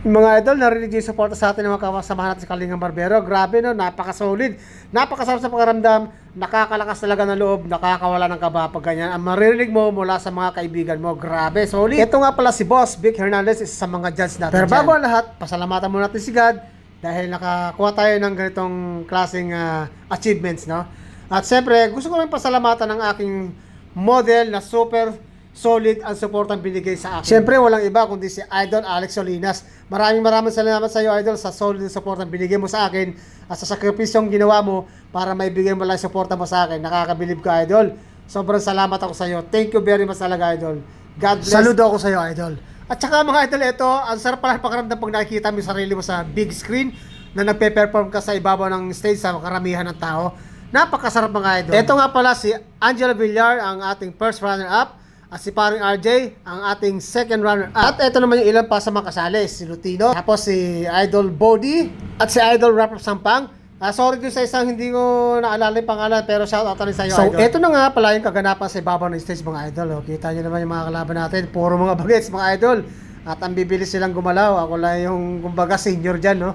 Mga idol, narinig yung suporta sa atin ng mga kasamahan natin sa Kalingang Barbero. Grabe no, napaka-solid, napakasarap sa pakiramdam, nakakalakas talaga ng loob, nakakawala ng kaba pag ganyan. Ang maririnig mo mula sa mga kaibigan mo, grabe, solid. Ito nga pala si Boss Vic Hernandez, isa sa mga judge natin. Pero bago ang lahat, pasalamatan muna natin si God dahil nakakuha tayo ng ganitong klaseng achievements, no? At siyempre, gusto ko rin pasalamatan ng aking model na super solid ang suportang binigay sa akin. Siyempre, walang iba kundi si Idol Alex Solinas. Maraming salamat sa iyo, Idol, sa solid na suportang binigay mo sa akin at sa sakripisyong ginawa mo para maibigay mo lang suporta mo sa akin. Nakakabilib ka, Idol. Sobrang salamat ako sa iyo. Thank you very much talaga, Idol. God bless. Saludo ako sa iyo, Idol. At saka mga Idol, ito, ang sarap pala pakiramdam pag nakikita mo yung sarili mo sa big screen na nagpe-perform ka sa ibabaw ng stage sa karamihan ng tao. Napakasarap mga Idol. Ito nga pala si Angela Villar, ang ating first runner-up. At si paring RJ, ang ating second runner-up. At ito naman yung ilan pa sa mga kasali. Si Lutino, tapos si Idol Bodie, at si Idol Rap Sampang. Sorry dun sa isang hindi ko naalala yung pangalan, pero shout out rin sa iyo, Idol. So, ito na nga pala yung kaganapan sa ibabaw ng stage mga Idol. Kita nyo naman yung mga kalaban natin. Puro mga bagets mga Idol. At ang bibilis silang gumalaw. Ako lang yung kumbaga senior dyan, no?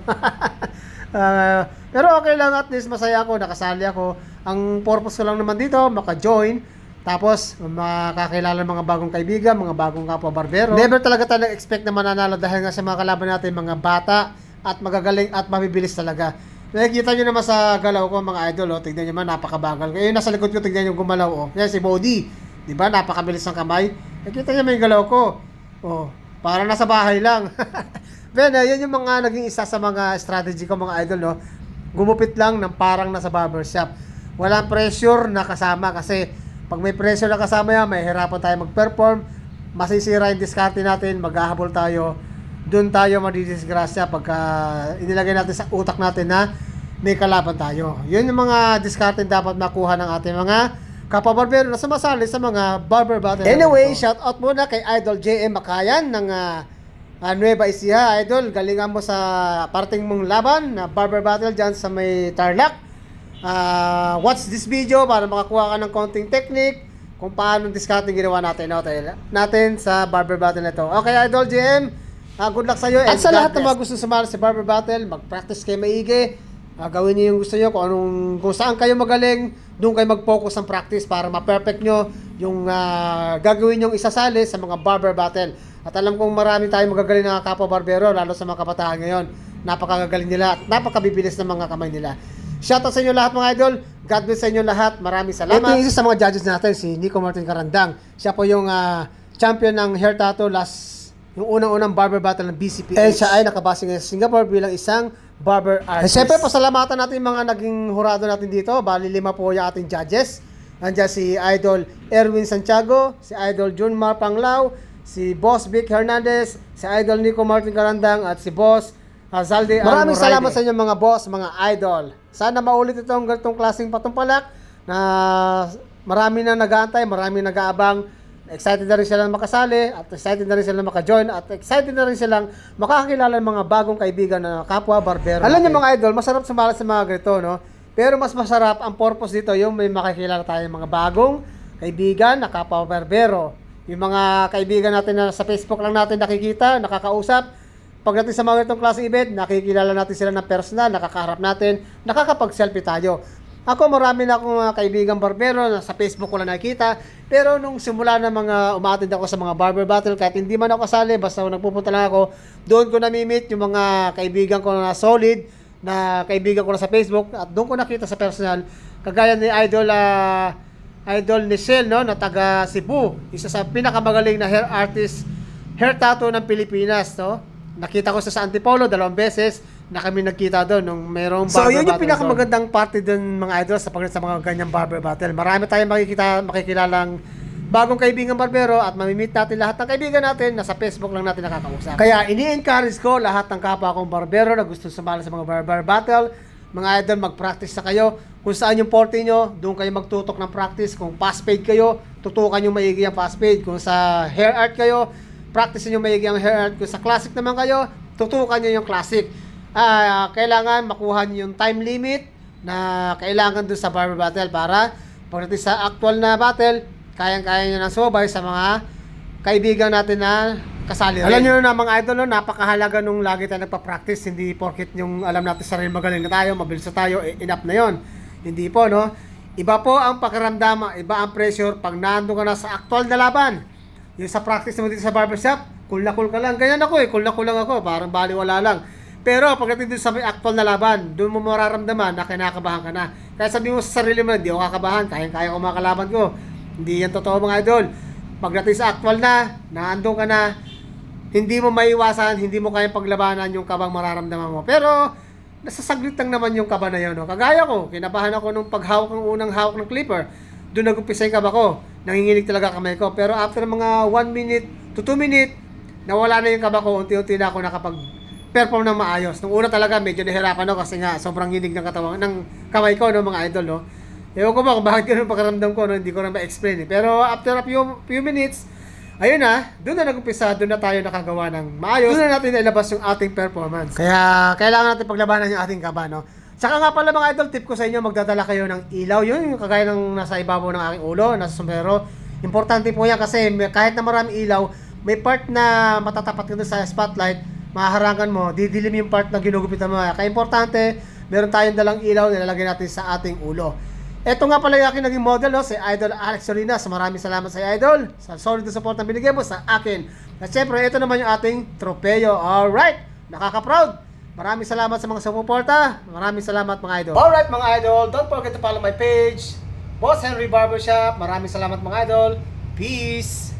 Pero okay lang, at least masaya ako, nakasali ako. Ang purpose ko lang naman dito, maka-join. Tapos, makakilala ng mga bagong kaibigan, mga bagong kapwa barbero. Never talaga tayo nag-expect na mananalo dahil nga sa mga kalaban natin, mga bata at magagaling at mabibilis talaga. Nakikita nyo naman sa galaw ko mga idol, oh. Tignan nyo naman, napakabagal. Ngayon nasa likod ko, tignan nyo gumalaw. Oh. Yan si Bodie, di ba? Napakabilis ng kamay. Nakikita nyo naman yung galaw ko. Oh, para nasa bahay lang. Ben, yan yung mga naging isa sa mga strategy ko mga idol, no? Gumupit lang ng parang nasa barbershop. Walang pressure na kasama kasi pag may pressure na kasama yan, may hirapan tayo mag-perform, masisira yung diskarte natin, maghahabol tayo, doon tayo madidisgrasya pagka inilagay natin sa utak natin na may kalaban tayo. Yun yung mga diskarte dapat makuha ng ating mga kapabarbero na sumasali sa mga barber battle. Anyway, shout out muna kay Idol JM Makayan ng Nueva Ecija. Idol, galingan mo sa parting mong laban na barber battle dyan sa may Tarlac. Watch this video para makakuha ka ng konting technique kung paano discarding ginawa natin sa barber battle na ito. Okay, Idol GM, good luck sa iyo. At sa lahat ng mga gusto sumali sa barber battle, mag-practice kayo maigi. Gawin niyo yung gusto niyo, kung saan kayo magaling, doon kayo mag-focus ng practice para ma-perfect nyo yung gagawin nyong isasali sa mga barber battle. At alam kong marami tayong magagaling na kapwa barbero, lalo sa mga kabataan ngayon. Napakagagaling nila at napakabibilis ng mga kamay nila. Shoutout sa inyo lahat mga idol. God bless sa inyo lahat. Maraming salamat. Ito yung isa sa mga judges natin, si Nico Martin Carandang. Siya po yung champion ng hair tattoo yung unang-unang barber battle ng BCPH. And siya ay nakabase ngayon sa Singapore bilang isang barber artist. Siyempre, pasalamatan natin yung mga naging hurado natin dito. Bali 5 po yung ating judges. Nandiyan si Idol Erwin Santiago, si Idol Junmar Panglao, si Boss Vic Hernandez, si Idol Nico Martin Carandang, at si Boss Zaldi. Maraming salamat sa inyo mga boss, mga idol. Sana maulit itong ganitong klaseng patumpalak na marami na nag-aantay, marami nag-aabang. Excited na rin silang makasali at excited na rin silang maka-join at excited na rin silang makakakilala ng mga bagong kaibigan na kapwa barbero. Alam niyo mga idol, masarap sumali sa mga ganito, no? Pero mas masarap ang purpose dito yung may makikilala tayo mga bagong kaibigan na kapwa barbero. Yung mga kaibigan natin na sa Facebook lang natin nakikita, nakakausap. Pagdating sa mga itong klaseng event, nakikilala natin sila ng personal, nakakaharap natin, nakakapag-selfie tayo. Ako, marami na akong kaibigang barbero na sa Facebook ko lang nakikita. Pero nung simula na umattend ako sa mga barber battle, kahit hindi man ako kasali, basta nagpupunta lang ako, doon ko na-meet yung mga kaibigan ko na solid, na kaibigan ko na sa Facebook, at doon ko nakita sa personal, kagaya ni Idol Nichelle, no, na taga Cebu, isa sa pinakamagaling na hair artist, hair tattoo ng Pilipinas, no? Nakita ko sa Antipolo 2 beses na kami nagkita doon nung mayroong barber battle. So, yun yung pinakamagandang party doon mga idol sa mga ganyang barber battle. Marami tayong makikilalang bagong kaibigan barbero at mamimit natin lahat ng kaibigan natin na sa Facebook lang natin nakakausap. Kaya ini-encourage ko lahat ng kapwa kong barbero na gusto sumali sa mga barber battle. Mga idol, mag-practice na kayo. Kung saan yung forte nyo, doon kayo magtutok ng practice. Kung fast fade kayo, tutukan yung maigi ang fast fade. Kung sa hair art kayo, practice nyo maigi ang hair art. Kung sa classic naman kayo, tutukan nyo yung classic. Kailangan makuha nyo yung time limit na kailangan doon sa barber battle para pagdating sa actual na battle, kayang-kaya nyo nang sumabay sa mga kaibigan natin na kasali rin. Alam nyo na mga idol, no, napakahalaga nung lagi tayo nagpa-practice. Hindi porket yung alam natin sarili magaling na tayo, mabilis na tayo, enough na yon. Hindi po, no? Iba po ang pakiramdam, iba ang pressure pag nandun ka na sa actual na laban. Yung sa practice naman dito sa barbershop, cool na cool ka lang. Ganyan ako cool na cool lang ako, parang baliwala lang. Pero pagdating dito sa may actual na laban, doon mo mararamdaman na kinakabahan ka na. Kaya sabi mo sa sarili mo, hindi ako kakabahan, kaya ko mga kalaban ko. Hindi yan totoo mga idol. Pagdating sa actual na, naandun ka na, hindi mo maiwasan, hindi mo kayang paglabanan yung kabang mararamdaman mo. Pero, nasasaglit lang naman yung kaba na yun. No? Kagaya ko, kinabahan ako nung paghawak ng unang hawak ng clipper. Doon nag-umpisa yung kaba ko. Nanginginig talaga kamay ko. Pero after mga 1 minute to 2 minute, nawala na yung kaba ko. Unti-unti na ako nakapag-perform ng maayos. Nung una talaga, medyo nahirapan ako kasi nga sobrang hinig ng katawan, ng kamay ko, no, mga idol. No? Ewan ko ba kung bakit ganun pakiramdam ko, no? Hindi ko na ma-explain. Pero after a few minutes, ayun na, doon na nag-umpisa, doon na tayo nakagawa ng maayos. Doon na natin ilabas yung ating performance. Kaya kailangan natin paglabanan yung ating kaba, no? Saka nga pala mga idol, tip ko sa inyo, magdadala kayo ng ilaw. Yun, yung kagaya ng nasa ibabaw ng aking ulo, nasa sombrero. Importante po yan kasi kahit na marami ilaw, may part na matatapat ka doon sa spotlight, mahaharangan mo, didilim yung part na ginugupitan mo. Kaya importante, meron tayong dalang ilaw na lalagay natin sa ating ulo. Ito nga pala yung aking naging model, no? Si Idol Alex Sorinas. Maraming salamat sa Idol sa solid na support na binigay mo sa akin. At syempre, ito naman yung ating tropeyo. Alright, nakaka-proud. Maraming salamat sa mga sumuporta. Maraming salamat mga idol. Alright mga idol, don't forget to follow my page, Boss Henry Barbershop. Maraming salamat mga idol. Peace!